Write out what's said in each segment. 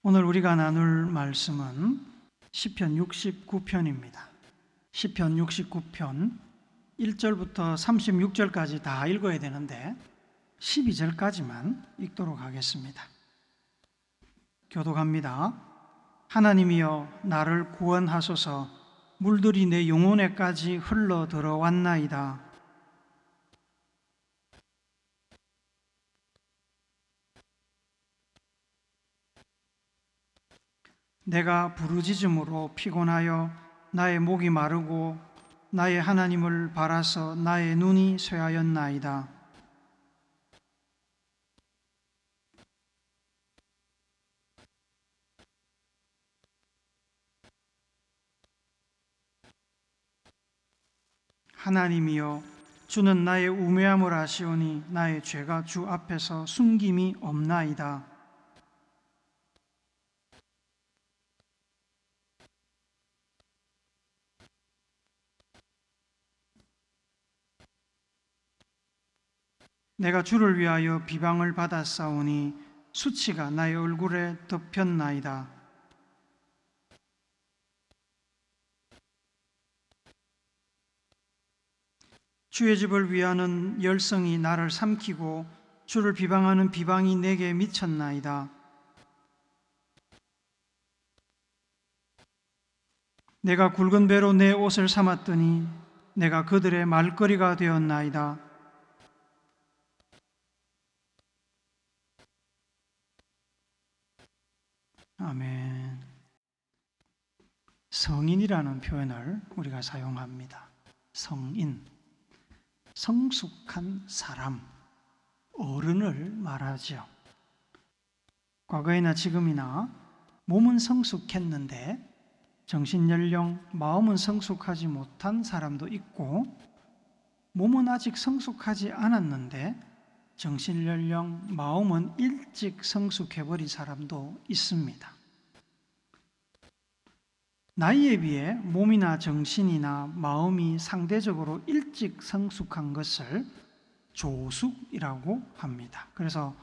오늘 우리가 나눌 말씀은 시편 69편입니다. 시편 69편 1절부터 36절까지 다 읽어야 되는데 12절까지만 읽도록 하겠습니다. 교독합니다. 하나님이여 나를 구원하소서. 물들이 내 영혼에까지 흘러 들어왔나이다. 내가 부르짖음으로 피곤하여 나의 목이 마르고 나의 하나님을 바라서 나의 눈이 쇠하였나이다. 하나님이여 주는 나의 우매함을 아시오니 나의 죄가 주 앞에서 숨김이 없나이다. 내가 주를 위하여 비방을 받았사오니 수치가 나의 얼굴에 덮였나이다. 주의 집을 위하는 열성이 나를 삼키고 주를 비방하는 비방이 내게 미쳤나이다. 내가 굵은 배로 내 옷을 삼았더니 내가 그들의 말거리가 되었나이다. 아멘. 성인이라는 표현을 우리가 사용합니다. 성인, 성숙한 사람, 어른을 말하죠. 과거이나 지금이나 몸은 성숙했는데 정신연령, 마음은 성숙하지 못한 사람도 있고, 몸은 아직 성숙하지 않았는데 정신연령, 마음은 일찍 성숙해버린 사람도 있습니다. 나이에 비해 몸이나 정신이나 마음이 상대적으로 일찍 성숙한 것을 조숙이라고 합니다. 그래서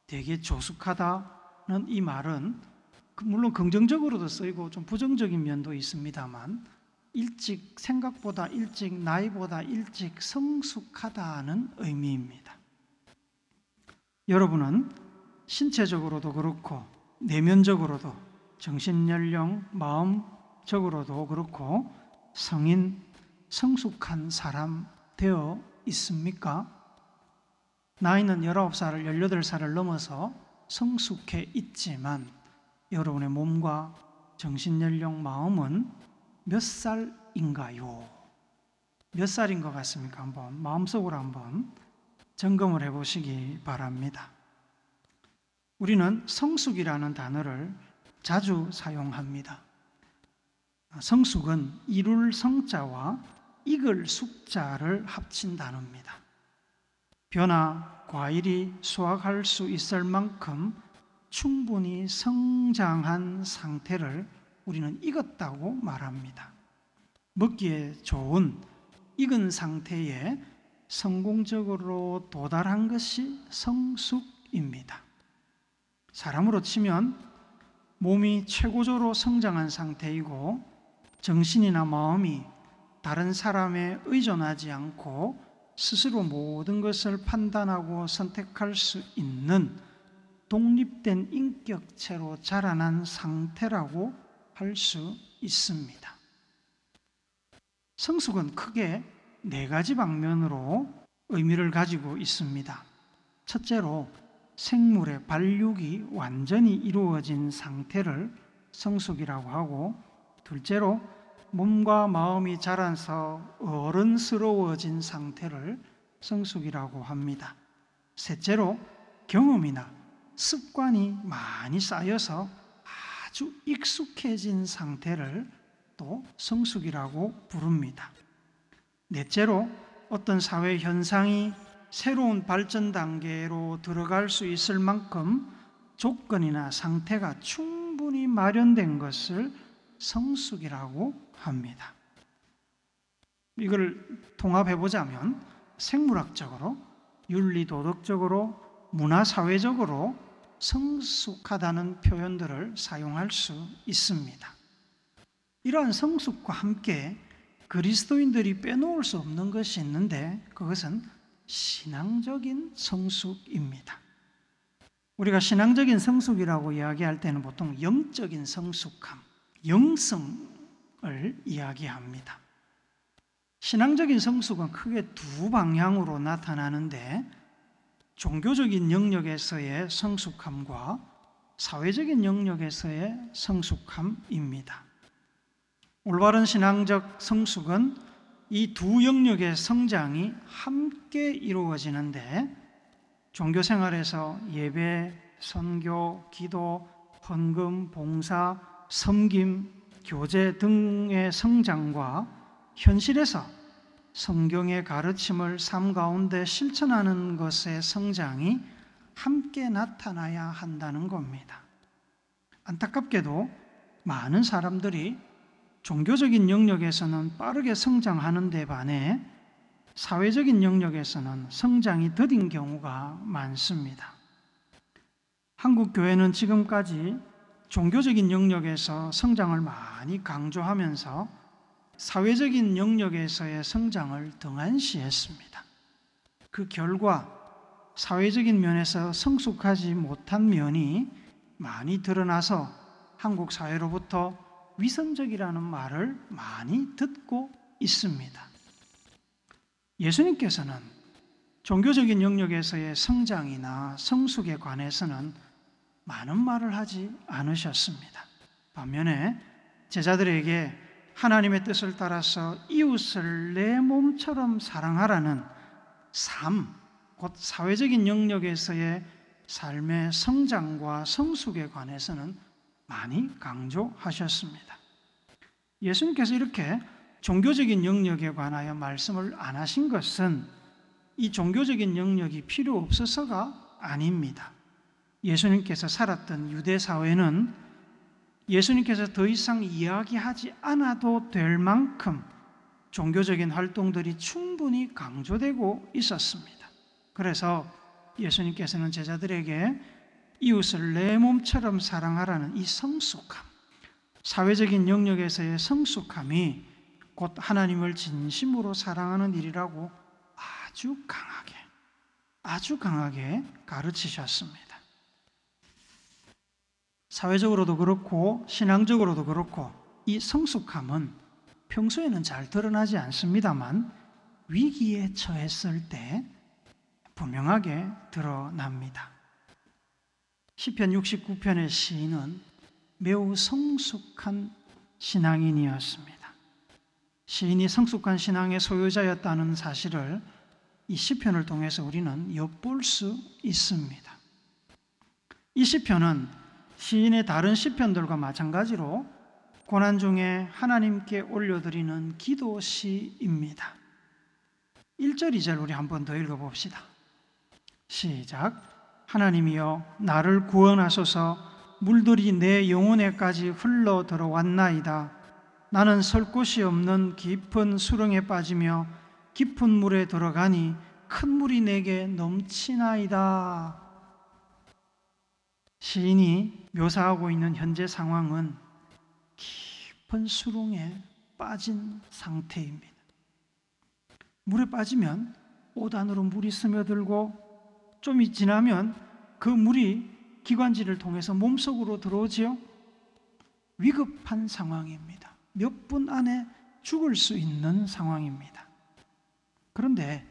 되게 조숙하다는 이 말은 물론 긍정적으로도 쓰이고 좀 부정적인 면도 있습니다만 일찍, 생각보다 일찍, 나이보다 일찍 성숙하다는 의미입니다. 여러분은 신체적으로도 그렇고 내면적으로도 정신연령, 마음적으로도 그렇고 성인, 성숙한 사람 되어 있습니까? 나이는 19살, 18살을 넘어서 성숙해 있지만 여러분의 몸과 정신연령, 마음은 몇 살인가요? 몇 살인 것 같습니까? 한번 마음속으로 한번 점검을 해보시기 바랍니다. 우리는 성숙이라는 단어를 자주 사용합니다. 성숙은 이룰 성자와 익을 숙자를 합친 단어입니다. 벼나 과일이 수확할 수 있을 만큼 충분히 성장한 상태를 우리는 익었다고 말합니다. 먹기에 좋은 익은 상태에 성공적으로 도달한 것이 성숙입니다. 사람으로 치면 몸이 최고조로 성장한 상태이고 정신이나 마음이 다른 사람에 의존하지 않고 스스로 모든 것을 판단하고 선택할 수 있는 독립된 인격체로 자라난 상태라고 할 수 있습니다. 성숙은 크게 4가지 방면으로 의미를 가지고 있습니다. 첫째로 생물의 발육이 완전히 이루어진 상태를 성숙이라고 하고, 둘째로 몸과 마음이 자라서 어른스러워진 상태를 성숙이라고 합니다. 셋째로 경험이나 습관이 많이 쌓여서 아주 익숙해진 상태를 또 성숙이라고 부릅니다. 넷째로 어떤 사회 현상이 새로운 발전 단계로 들어갈 수 있을 만큼 조건이나 상태가 충분히 마련된 것을 성숙이라고 합니다. 이걸 통합해보자면 생물학적으로, 윤리도덕적으로, 문화사회적으로 성숙하다는 표현들을 사용할 수 있습니다. 이러한 성숙과 함께 그리스도인들이 빼놓을 수 없는 것이 있는데 그것은 신앙적인 성숙입니다. 우리가 신앙적인 성숙이라고 이야기할 때는 보통 영적인 성숙함, 영성을 이야기합니다. 신앙적인 성숙은 크게 두 방향으로 나타나는데 종교적인 영역에서의 성숙함과 사회적인 영역에서의 성숙함입니다. 올바른 신앙적 성숙은 이 두 영역의 성장이 함께 이루어지는데 종교 생활에서 예배, 선교, 기도, 헌금, 봉사, 섬김, 교제 등의 성장과 현실에서 성경의 가르침을 삶 가운데 실천하는 것의 성장이 함께 나타나야 한다는 겁니다. 안타깝게도 많은 사람들이 종교적인 영역에서는 빠르게 성장하는 데 반해 사회적인 영역에서는 성장이 더딘 경우가 많습니다. 한국 교회는 지금까지 종교적인 영역에서 성장을 많이 강조하면서 사회적인 영역에서의 성장을 등한시했습니다. 그 결과 사회적인 면에서 성숙하지 못한 면이 많이 드러나서 한국 사회로부터 위선적이라는 말을 많이 듣고 있습니다. 예수님께서는 종교적인 영역에서의 성장이나 성숙에 관해서는 많은 말을 하지 않으셨습니다. 반면에 제자들에게 하나님의 뜻을 따라서 이웃을 내 몸처럼 사랑하라는 삶, 곧 사회적인 영역에서의 삶의 성장과 성숙에 관해서는 많이 강조하셨습니다. 예수님께서 이렇게 종교적인 영역에 관하여 말씀을 안 하신 것은 이 종교적인 영역이 필요 없어서가 아닙니다. 예수님께서 살았던 유대 사회는 예수님께서 더 이상 이야기하지 않아도 될 만큼 종교적인 활동들이 충분히 강조되고 있었습니다. 그래서 예수님께서는 제자들에게 이웃을 내 몸처럼 사랑하라는 이 성숙함, 사회적인 영역에서의 성숙함이 곧 하나님을 진심으로 사랑하는 일이라고 아주 강하게 가르치셨습니다. 사회적으로도 그렇고 신앙적으로도 그렇고 이 성숙함은 평소에는 잘 드러나지 않습니다만 위기에 처했을 때 분명하게 드러납니다. 시편 69편의 시인은 매우 성숙한 신앙인이었습니다. 시인이 성숙한 신앙의 소유자였다는 사실을 이 시편을 통해서 우리는 엿볼 수 있습니다. 이 시편은 시인의 다른 시편들과 마찬가지로 고난 중에 하나님께 올려드리는 기도시입니다. 1절, 2절 우리 한 번 더 읽어봅시다. 시작. 하나님이여 나를 구원하소서. 물들이 내 영혼에까지 흘러 들어왔나이다. 나는 설 곳이 없는 깊은 수렁에 빠지며 깊은 물에 들어가니 큰 물이 내게 넘치나이다. 시인이 묘사하고 있는 현재 상황은 깊은 수렁에 빠진 상태입니다. 물에 빠지면 옷 안으로 물이 스며들고 좀 지나면 그 물이 기관지를 통해서 몸속으로 들어오지요. 위급한 상황입니다. 몇 분 안에 죽을 수 있는 상황입니다. 그런데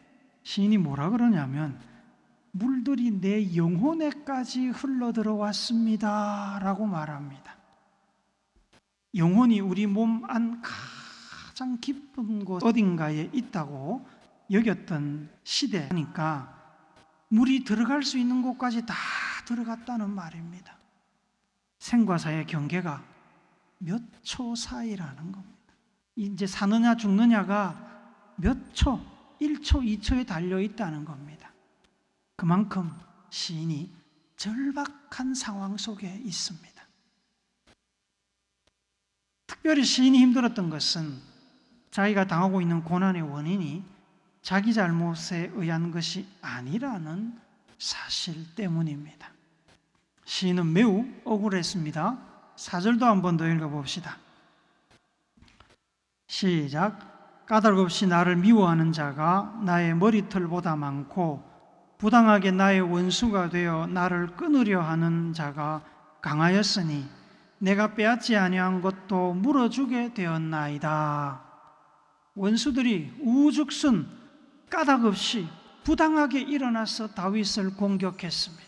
시인이 뭐라 그러냐면 물들이 내 영혼에까지 흘러 들어왔습니다 라고 말합니다. 영혼이 우리 몸 안 가장 깊은 곳 어딘가에 있다고 여겼던 시대니까 물이 들어갈 수 있는 곳까지 다 들어갔다는 말입니다. 생과 사의 경계가 몇 초 사이라는 겁니다. 이제 사느냐 죽느냐가 몇 초, 1초, 2초에 달려 있다는 겁니다. 그만큼 시인이 절박한 상황 속에 있습니다. 특별히 시인이 힘들었던 것은 자기가 당하고 있는 고난의 원인이 자기 잘못에 의한 것이 아니라는 사실 때문입니다. 시인은 매우 억울했습니다. 4절도 한 번 더 읽어봅시다. 시작. 까닭없이 나를 미워하는 자가 나의 머리털보다 많고 부당하게 나의 원수가 되어 나를 끊으려 하는 자가 강하였으니 내가 빼앗지 아니한 것도 물어주게 되었나이다. 원수들이 우죽순 까닭없이 부당하게 일어나서 다윗을 공격했습니다.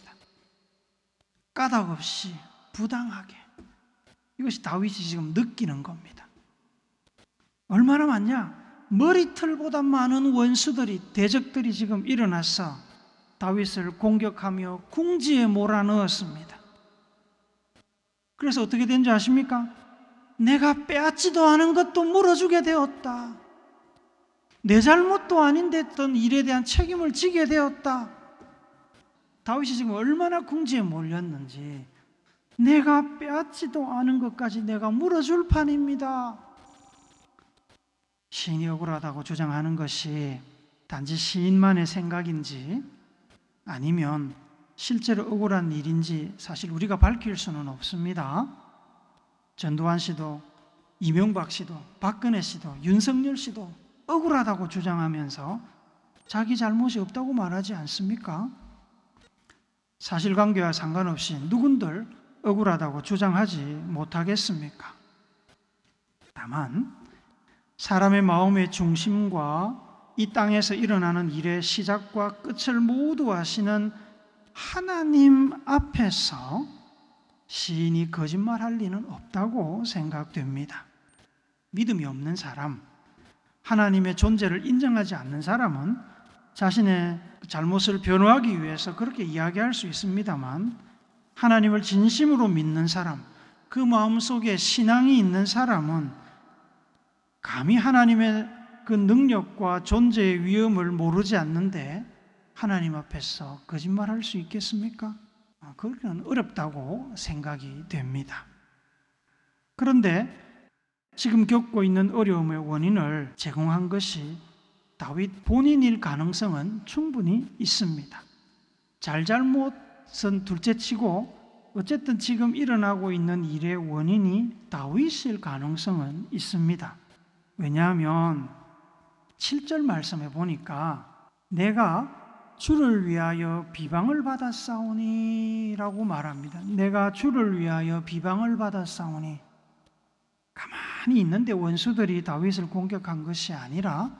까닭없이 부당하게. 이것이 다윗이 지금 느끼는 겁니다. 얼마나 많냐? 머리털보다 많은 원수들이, 대적들이 지금 일어나서 다윗을 공격하며 궁지에 몰아넣었습니다. 그래서 어떻게 된 줄 아십니까? 내가 빼앗지도 않은 것도 물어주게 되었다. 내 잘못도 아닌데 어떤 일에 대한 책임을 지게 되었다. 다윗이 지금 얼마나 궁지에 몰렸는지, 내가 빼앗지도 않은 것까지 내가 물어줄 판입니다. 시인이 억울하다고 주장하는 것이 단지 시인만의 생각인지 아니면 실제로 억울한 일인지 사실 우리가 밝힐 수는 없습니다. 전두환 씨도, 이명박 씨도, 박근혜 씨도, 윤석열 씨도 억울하다고 주장하면서 자기 잘못이 없다고 말하지 않습니까? 사실관계와 상관없이 누군들 억울하다고 주장하지 못하겠습니까? 다만 사람의 마음의 중심과 이 땅에서 일어나는 일의 시작과 끝을 모두 아시는 하나님 앞에서 시인이 거짓말할 리는 없다고 생각됩니다. 믿음이 없는 사람, 하나님의 존재를 인정하지 않는 사람은 자신의 잘못을 변호하기 위해서 그렇게 이야기할 수 있습니다만, 하나님을 진심으로 믿는 사람, 그 마음속에 신앙이 있는 사람은 감히 하나님의 그 능력과 존재의 위엄을 모르지 않는데 하나님 앞에서 거짓말할 수 있겠습니까? 그건 어렵다고 생각이 됩니다. 그런데 지금 겪고 있는 어려움의 원인을 제공한 것이 다윗 본인일 가능성은 충분히 있습니다. 잘못은 둘째치고 어쨌든 지금 일어나고 있는 일의 원인이 다윗일 가능성은 있습니다. 왜냐하면 7절 말씀에 보니까 내가 주를 위하여 비방을 받았사오니 라고 말합니다. 내가 주를 위하여 비방을 받았사오니, 가만히 있는데 원수들이 다윗을 공격한 것이 아니라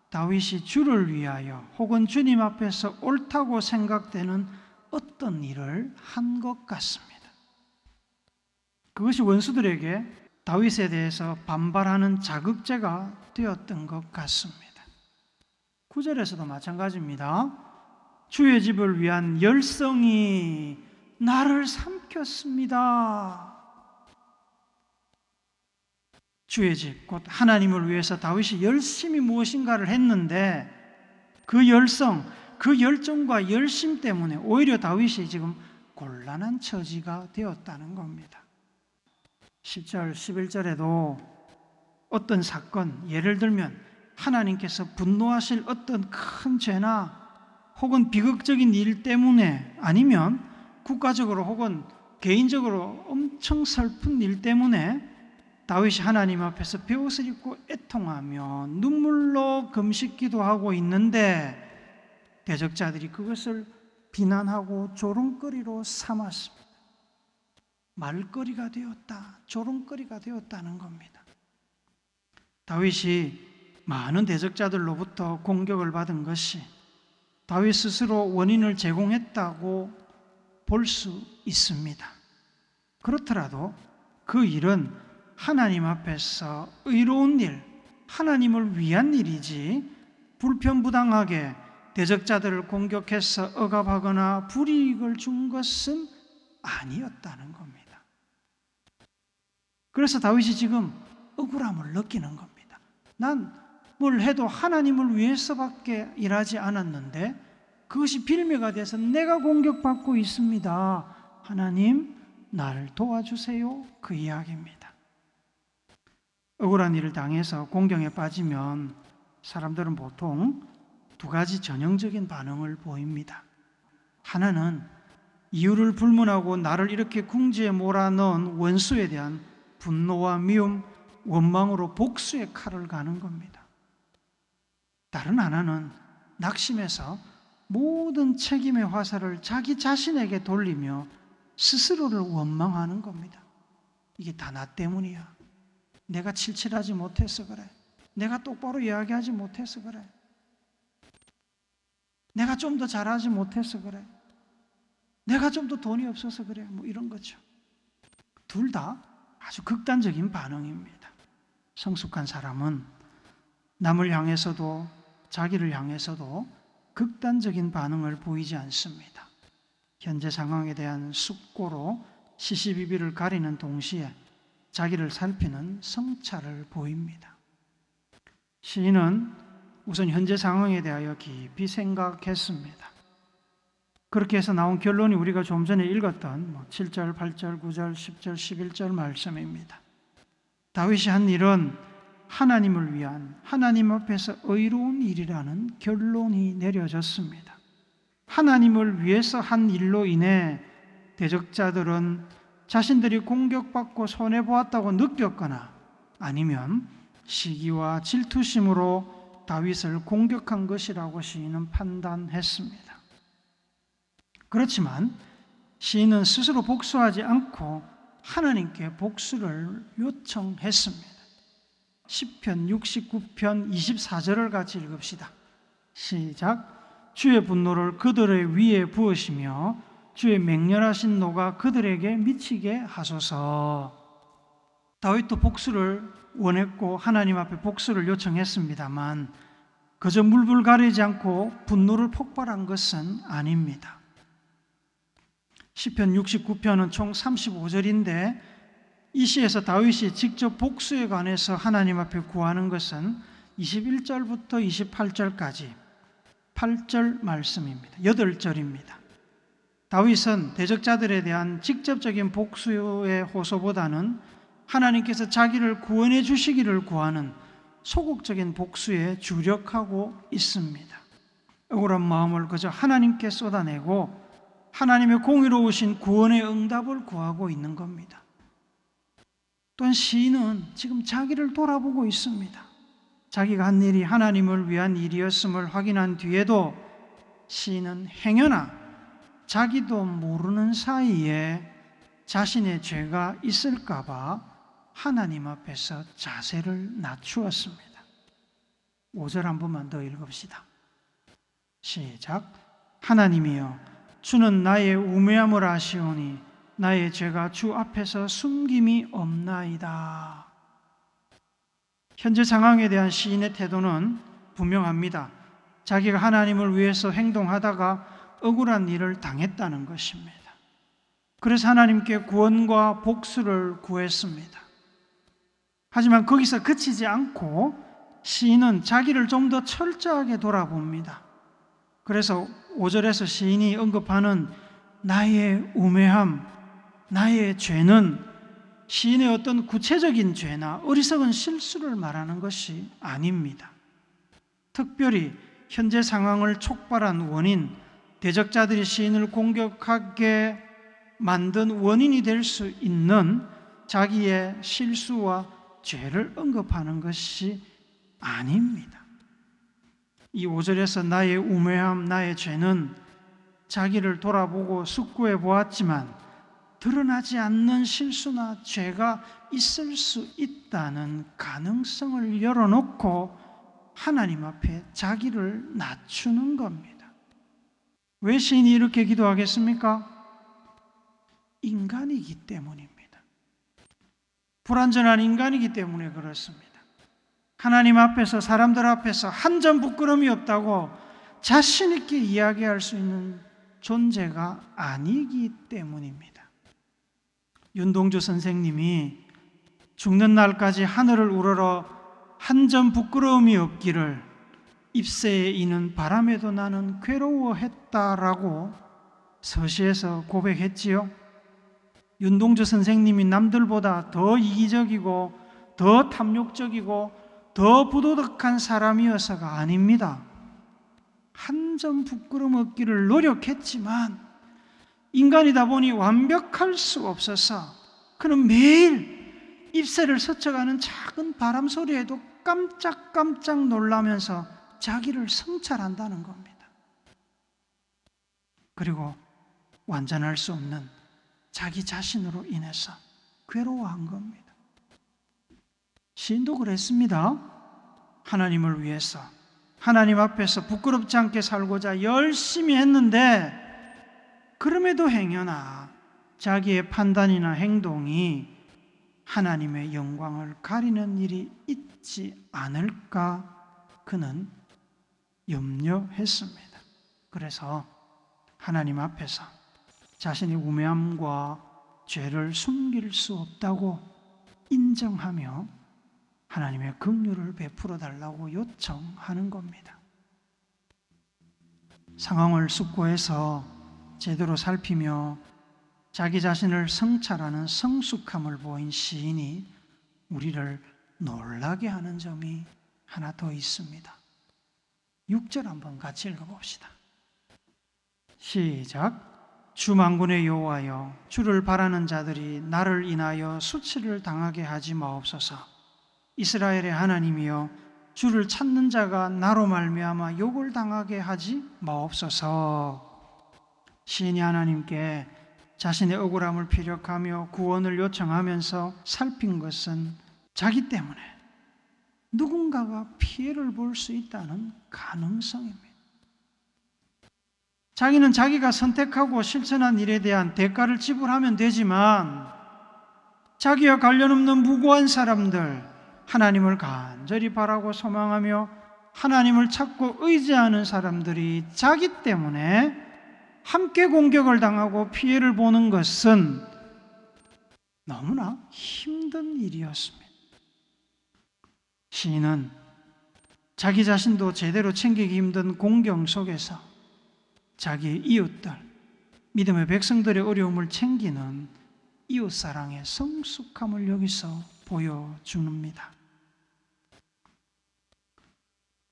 다윗이 주를 위하여 혹은 주님 앞에서 옳다고 생각되는 어떤 일을 한 것 같습니다. 그것이 원수들에게 다윗에 대해서 반발하는 자극제가 되었던 것 같습니다. 9절에서도 마찬가지입니다. 주의 집을 위한 열성이 나를 삼켰습니다. 주의 집, 곧 하나님을 위해서 다윗이 열심히 무엇인가를 했는데 그 열성, 그 열정과 열심 때문에 오히려 다윗이 지금 곤란한 처지가 되었다는 겁니다. 10절, 11절에도 어떤 사건, 예를 들면 하나님께서 분노하실 어떤 큰 죄나 혹은 비극적인 일 때문에, 아니면 국가적으로 혹은 개인적으로 엄청 슬픈 일 때문에 다윗이 하나님 앞에서 베옷을 입고 애통하며 눈물로 금식 기도하고 있는데 대적자들이 그것을 비난하고 조롱거리로 삼았습니다. 말거리가 되었다, 조롱거리가 되었다는 겁니다. 다윗이 많은 대적자들로부터 공격을 받은 것이 다윗 스스로 원인을 제공했다고 볼 수 있습니다. 그렇더라도 그 일은 하나님 앞에서 의로운 일, 하나님을 위한 일이지 불편부당하게 대적자들을 공격해서 억압하거나 불이익을 준 것은 아니었다는 겁니다. 그래서 다윗이 지금 억울함을 느끼는 겁니다. 난 뭘 해도 하나님을 위해서밖에 일하지 않았는데 그것이 빌미가 돼서 내가 공격받고 있습니다. 하나님, 나를 도와주세요. 그 이야기입니다. 억울한 일을 당해서 공경에 빠지면 사람들은 보통 두 가지 전형적인 반응을 보입니다. 하나는 이유를 불문하고 나를 이렇게 궁지에 몰아넣은 원수에 대한 분노와 미움, 원망으로 복수의 칼을 가는 겁니다. 다른 하나는 낙심해서 모든 책임의 화살을 자기 자신에게 돌리며 스스로를 원망하는 겁니다. 이게 다 나 때문이야. 내가 칠칠하지 못해서 그래. 내가 똑바로 이야기하지 못해서 그래. 내가 좀 더 잘하지 못해서 그래. 내가 좀 더 돈이 없어서 그래. 뭐 이런 거죠. 둘 다 아주 극단적인 반응입니다. 성숙한 사람은 남을 향해서도 자기를 향해서도 극단적인 반응을 보이지 않습니다. 현재 상황에 대한 숙고로 시시비비를 가리는 동시에 자기를 살피는 성찰을 보입니다. 시인은 우선 현재 상황에 대하여 깊이 생각했습니다. 그렇게 해서 나온 결론이 우리가 좀 전에 읽었던 7절, 8절, 9절, 10절, 11절 말씀입니다. 다윗이 한 일은 하나님을 위한, 하나님 앞에서 의로운 일이라는 결론이 내려졌습니다. 하나님을 위해서 한 일로 인해 대적자들은 자신들이 공격받고 손해보았다고 느꼈거나 아니면 시기와 질투심으로 다윗을 공격한 것이라고 시인은 판단했습니다. 그렇지만 시인은 스스로 복수하지 않고 하나님께 복수를 요청했습니다. 시편 69편 24절을 같이 읽읍시다. 시작. 주의 분노를 그들의 위에 부으시며 주의 맹렬하신 노가 그들에게 미치게 하소서. 다윗도 복수를 원했고 하나님 앞에 복수를 요청했습니다만 그저 물불 가리지 않고 분노를 폭발한 것은 아닙니다. 시편 69편은 총 35절인데 이 시에서 다윗이 직접 복수에 관해서 하나님 앞에 구하는 것은 21절부터 28절까지 8절 말씀입니다. 8절입니다. 다윗은 대적자들에 대한 직접적인 복수의 호소보다는 하나님께서 자기를 구원해 주시기를 구하는 소극적인 복수에 주력하고 있습니다. 억울한 마음을 그저 하나님께 쏟아내고 하나님의 공의로우신 구원의 응답을 구하고 있는 겁니다. 또한 시인은 지금 자기를 돌아보고 있습니다. 자기가 한 일이 하나님을 위한 일이었음을 확인한 뒤에도 시인은 행여나 자기도 모르는 사이에 자신의 죄가 있을까 봐 하나님 앞에서 자세를 낮추었습니다. 5절 한 번만 더 읽읍시다. 시작. 하나님이여 주는 나의 우매함을 아시오니 나의 죄가 주 앞에서 숨김이 없나이다. 현재 상황에 대한 시인의 태도는 분명합니다. 자기가 하나님을 위해서 행동하다가 억울한 일을 당했다는 것입니다. 그래서 하나님께 구원과 복수를 구했습니다. 하지만 거기서 그치지 않고 시인은 자기를 좀 더 철저하게 돌아봅니다. 그래서 5절에서 시인이 언급하는 나의 우매함, 나의 죄는 시인의 어떤 구체적인 죄나 어리석은 실수를 말하는 것이 아닙니다. 특별히 현재 상황을 촉발한 원인, 대적자들이 시인을 공격하게 만든 원인이 될 수 있는 자기의 실수와 죄를 언급하는 것이 아닙니다. 이 5절에서 나의 우매함, 나의 죄는 자기를 돌아보고 숙고해 보았지만 드러나지 않는 실수나 죄가 있을 수 있다는 가능성을 열어놓고 하나님 앞에 자기를 낮추는 겁니다. 왜 시인이 이렇게 기도하겠습니까? 인간이기 때문입니다. 불완전한 인간이기 때문에 그렇습니다. 하나님 앞에서, 사람들 앞에서 한 점 부끄러움이 없다고 자신 있게 이야기할 수 있는 존재가 아니기 때문입니다. 윤동주 선생님이 죽는 날까지 하늘을 우러러 한 점 부끄러움이 없기를 잎새에 이는 바람에도 나는 괴로워했다라고 서시에서 고백했지요. 윤동주 선생님이 남들보다 더 이기적이고 더 탐욕적이고 더 부도덕한 사람이어서가 아닙니다. 한 점 부끄러움 없기를 노력했지만 인간이다 보니 완벽할 수 없어서 그는 매일 잎새를 스쳐가는 작은 바람 소리에도 깜짝깜짝 놀라면서 자기를 성찰한다는 겁니다. 그리고 완전할 수 없는 자기 자신으로 인해서 괴로워한 겁니다. 시인도 그랬습니다. 하나님을 위해서 하나님 앞에서 부끄럽지 않게 살고자 열심히 했는데 그럼에도 행여나 자기의 판단이나 행동이 하나님의 영광을 가리는 일이 있지 않을까 그는 염려했습니다. 그래서 하나님 앞에서 자신의 우매함과 죄를 숨길 수 없다고 인정하며 하나님의 긍휼을 베풀어 달라고 요청하는 겁니다. 상황을 숙고해서 제대로 살피며 자기 자신을 성찰하는 성숙함을 보인 시인이 우리를 놀라게 하는 점이 하나 더 있습니다. 6절 한번 같이 읽어봅시다. 시작. 주 만군의 여호와여, 주를 바라는 자들이 나를 인하여 수치를 당하게 하지 마옵소서. 이스라엘의 하나님이여, 주를 찾는 자가 나로 말미암아 욕을 당하게 하지 마옵소서. 시인이 하나님께 자신의 억울함을 피력하며 구원을 요청하면서 살핀 것은 자기 때문에 누군가가 피해를 볼 수 있다는 가능성입니다. 자기는 자기가 선택하고 실천한 일에 대한 대가를 지불하면 되지만 자기와 관련 없는 무고한 사람들, 하나님을 간절히 바라고 소망하며 하나님을 찾고 의지하는 사람들이 자기 때문에 함께 공격을 당하고 피해를 보는 것은 너무나 힘든 일이었습니다. 시인은 자기 자신도 제대로 챙기기 힘든 공경 속에서 자기의 이웃들, 믿음의 백성들의 어려움을 챙기는 이웃사랑의 성숙함을 여기서 보여줍니다.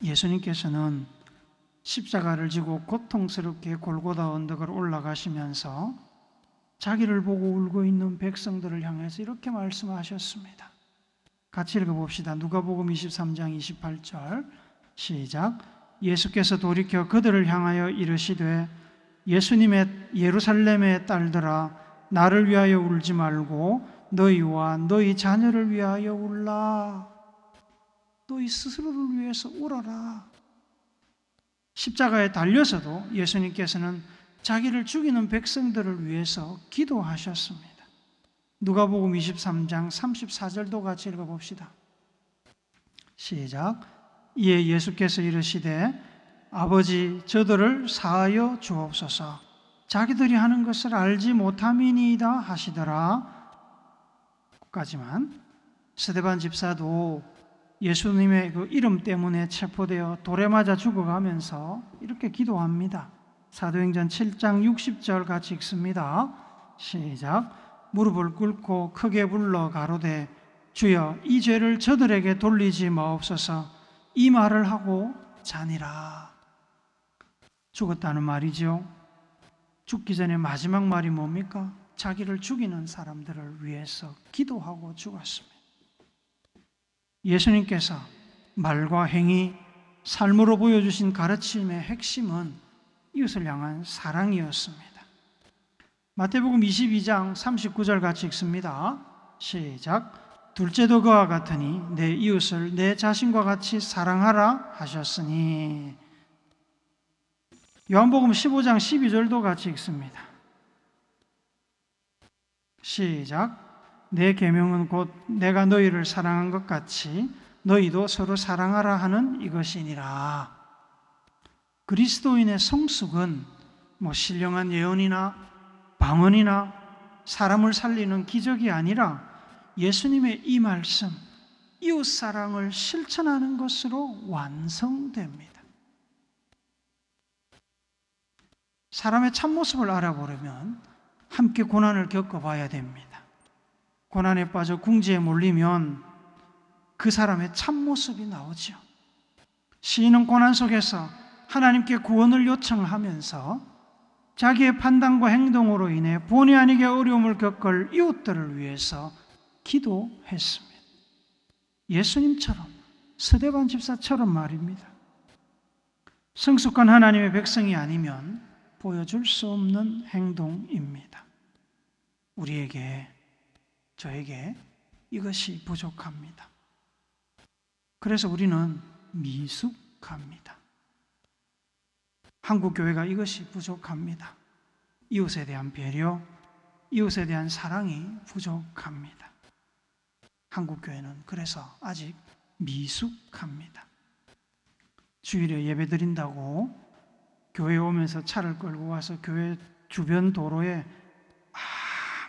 예수님께서는 십자가를 지고 고통스럽게 골고다 언덕을 올라가시면서 자기를 보고 울고 있는 백성들을 향해서 이렇게 말씀하셨습니다. 같이 읽어봅시다. 누가복음 23장 28절 시작. 예수께서 돌이켜 그들을 향하여 이르시되 예수님의 예루살렘의 딸들아, 나를 위하여 울지 말고 너희와 너희 자녀를 위하여 울라. 너희 스스로를 위해서 울어라. 십자가에 달려서도 예수님께서는 자기를 죽이는 백성들을 위해서 기도하셨습니다. 누가복음 23장 34절도 같이 읽어봅시다. 시작. 이에 예수께서 이르시되 아버지, 저들을 사하여 주옵소서. 자기들이 하는 것을 알지 못함이니이다 하시더라. 까지만 스데반 집사도 예수님의 그 이름 때문에 체포되어 돌에 맞아 죽어가면서 이렇게 기도합니다. 사도행전 7장 60절 같이 읽습니다. 시작. 무릎을 꿇고 크게 불러 가로되 주여, 이 죄를 저들에게 돌리지 마옵소서. 이 말을 하고 자니라. 죽었다는 말이죠. 죽기 전에 마지막 말이 뭡니까? 자기를 죽이는 사람들을 위해서 기도하고 죽었습니다. 예수님께서 말과 행위, 삶으로 보여주신 가르침의 핵심은 이웃을 향한 사랑이었습니다. 마태복음 22장 39절 같이 읽습니다. 시작. 둘째도 그와 같으니 내 이웃을 내 자신과 같이 사랑하라 하셨으니. 요한복음 15장 12절도 같이 읽습니다. 시작. 내 계명은 곧 내가 너희를 사랑한 것 같이 너희도 서로 사랑하라 하는 이것이니라. 그리스도인의 성숙은 신령한 예언이나 방언이나 사람을 살리는 기적이 아니라 예수님의 이 말씀, 이웃사랑을 실천하는 것으로 완성됩니다. 사람의 참모습을 알아보려면 함께 고난을 겪어봐야 됩니다. 고난에 빠져 궁지에 몰리면 그 사람의 참모습이 나오죠. 시인은 고난 속에서 하나님께 구원을 요청하면서 자기의 판단과 행동으로 인해 본의 아니게 어려움을 겪을 이웃들을 위해서 기도했습니다. 예수님처럼, 스데반 집사처럼 말입니다. 성숙한 하나님의 백성이 아니면 보여줄 수 없는 행동입니다. 우리에게, 저에게 이것이 부족합니다. 그래서 우리는 미숙합니다. 한국 교회가 이것이 부족합니다. 이웃에 대한 배려, 이웃에 대한 사랑이 부족합니다. 한국 교회는 그래서 아직 미숙합니다. 주일에 예배 드린다고 교회에 오면서 차를 끌고 와서 교회 주변 도로에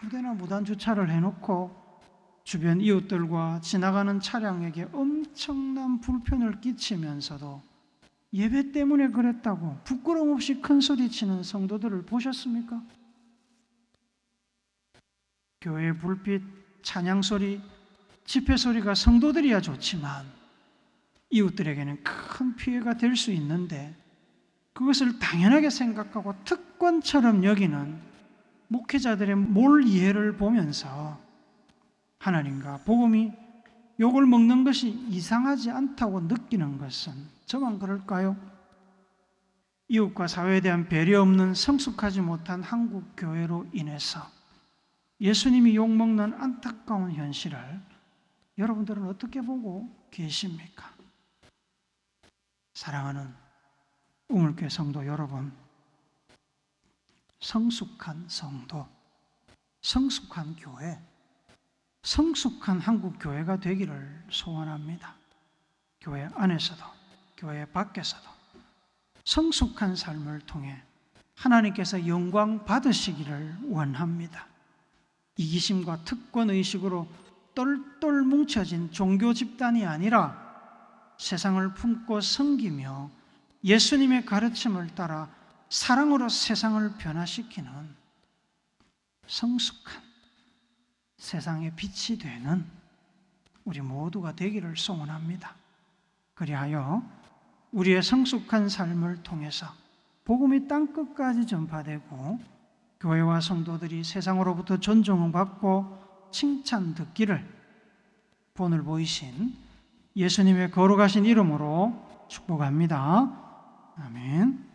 아무데나 무단 주차를 해놓고 주변 이웃들과 지나가는 차량에게 엄청난 불편을 끼치면서도 예배 때문에 그랬다고 부끄러움 없이 큰 소리치는 성도들을 보셨습니까? 교회 불빛, 찬양 소리, 집회 소리가 성도들이야 좋지만 이웃들에게는 큰 피해가 될 수 있는데 그것을 당연하게 생각하고 특권처럼 여기는 목회자들의 몰이해를 보면서 하나님과 복음이 욕을 먹는 것이 이상하지 않다고 느끼는 것은 저만 그럴까요? 이웃과 사회에 대한 배려 없는 성숙하지 못한 한국 교회로 인해서 예수님이 욕먹는 안타까운 현실을 여러분들은 어떻게 보고 계십니까? 사랑하는 우물교회 성도 여러분, 성숙한 성도, 성숙한 교회, 성숙한 한국 교회가 되기를 소원합니다. 교회 안에서도 교회 밖에서도 성숙한 삶을 통해 하나님께서 영광 받으시기를 원합니다. 이기심과 특권의식으로 똘똘 뭉쳐진 종교 집단이 아니라 세상을 품고 섬기며 예수님의 가르침을 따라 사랑으로 세상을 변화시키는 성숙한 세상의 빛이 되는 우리 모두가 되기를 소원합니다. 그리하여 우리의 성숙한 삶을 통해서 복음이 땅끝까지 전파되고 교회와 성도들이 세상으로부터 존중받고 칭찬 듣기를 본을 보이신 예수님의 거룩하신 이름으로 축복합니다. 아멘.